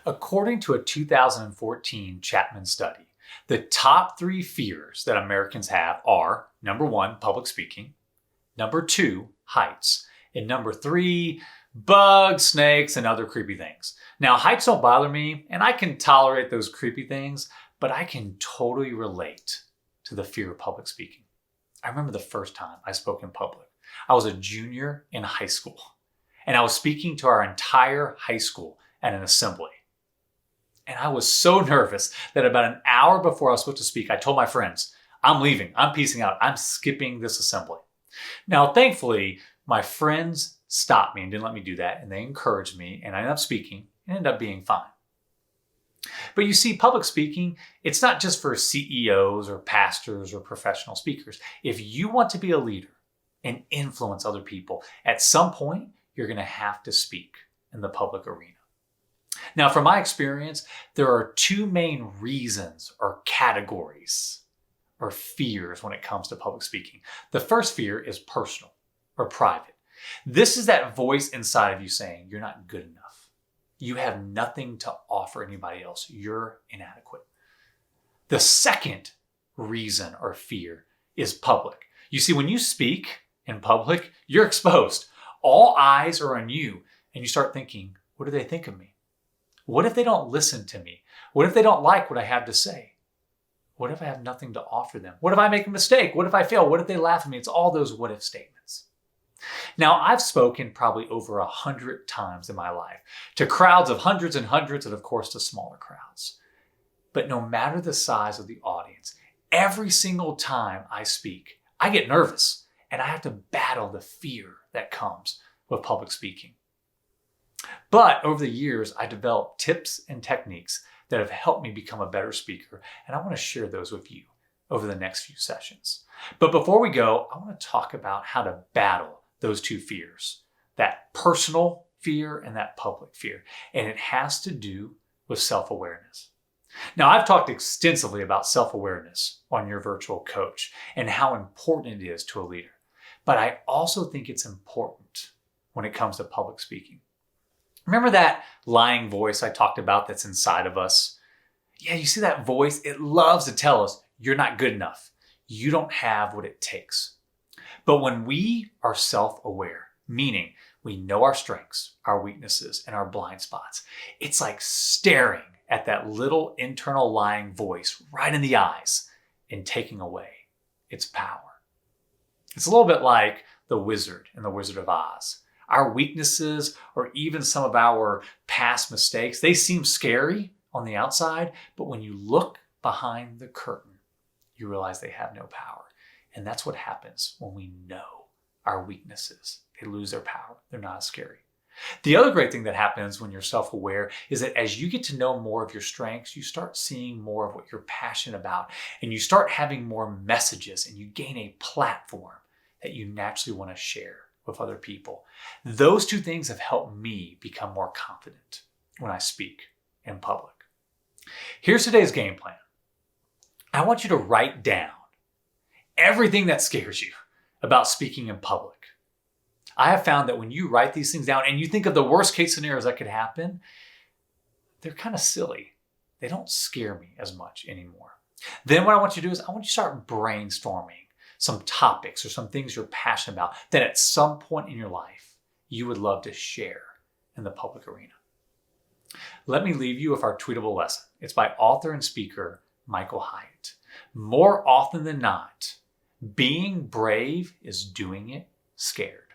According to a 2014 Chapman study, the top 3 fears that Americans have are, number 1, public speaking, number 2, heights, and number 3, bugs, snakes, and other creepy things. Now, heights don't bother me, and I can tolerate those creepy things, but I can totally relate to the fear of public speaking. I remember the first time I spoke in public. I was a junior in high school, and I was speaking to our entire high school at an assembly. And I was so nervous that about an hour before I was supposed to speak, I told my friends, I'm leaving, I'm peacing out, I'm skipping this assembly. Now, thankfully, my friends stopped me and didn't let me do that, and they encouraged me, and I ended up speaking and ended up being fine. But you see, public speaking, it's not just for CEOs or pastors or professional speakers. If you want to be a leader and influence other people, at some point, you're going to have to speak in the public arena. Now, from my experience, there are 2 main reasons or categories or fears when it comes to public speaking. The first fear is personal or private. This is that voice inside of you saying, you're not good enough. You have nothing to offer anybody else. You're inadequate. The second reason or fear is public. You see, when you speak in public, you're exposed. All eyes are on you, and you start thinking, what do they think of me? What if they don't listen to me? What if they don't like what I have to say? What if I have nothing to offer them? What if I make a mistake? What if I fail? What if they laugh at me? It's all those what if statements. Now, I've spoken probably over 100 times in my life to crowds of hundreds and hundreds, and of course to smaller crowds. But no matter the size of the audience, every single time I speak, I get nervous and I have to battle the fear that comes with public speaking. But over the years, I developed tips and techniques that have helped me become a better speaker, and I want to share those with you over the next few sessions. But before we go, I want to talk about how to battle those 2 fears, that personal fear and that public fear. And it has to do with self-awareness. Now, I've talked extensively about self-awareness on Your Virtual Coach and how important it is to a leader. But I also think it's important when it comes to public speaking. Remember that lying voice I talked about that's inside of us? Yeah, you see that voice? It loves to tell us, you're not good enough. You don't have what it takes. But when we are self-aware, meaning we know our strengths, our weaknesses, and our blind spots, it's like staring at that little internal lying voice right in the eyes and taking away its power. It's a little bit like the wizard in The Wizard of Oz. Our weaknesses or even some of our past mistakes, they seem scary on the outside, but when you look behind the curtain, you realize they have no power. And that's what happens when we know our weaknesses. They lose their power. They're not as scary. The other great thing that happens when you're self-aware is that as you get to know more of your strengths, you start seeing more of what you're passionate about, and you start having more messages, and you gain a platform that you naturally want to share with other people. Those 2 things have helped me become more confident when I speak in public. Here's today's game plan. I want you to write down everything that scares you about speaking in public. I have found that when you write these things down and you think of the worst case scenarios that could happen, they're kind of silly. They don't scare me as much anymore. Then what I want you to do is I want you to start brainstorming some topics or some things you're passionate about that at some point in your life you would love to share in the public arena. Let me leave you with our tweetable lesson. It's by author and speaker Michael Hyatt. More often than not, being brave is doing it scared.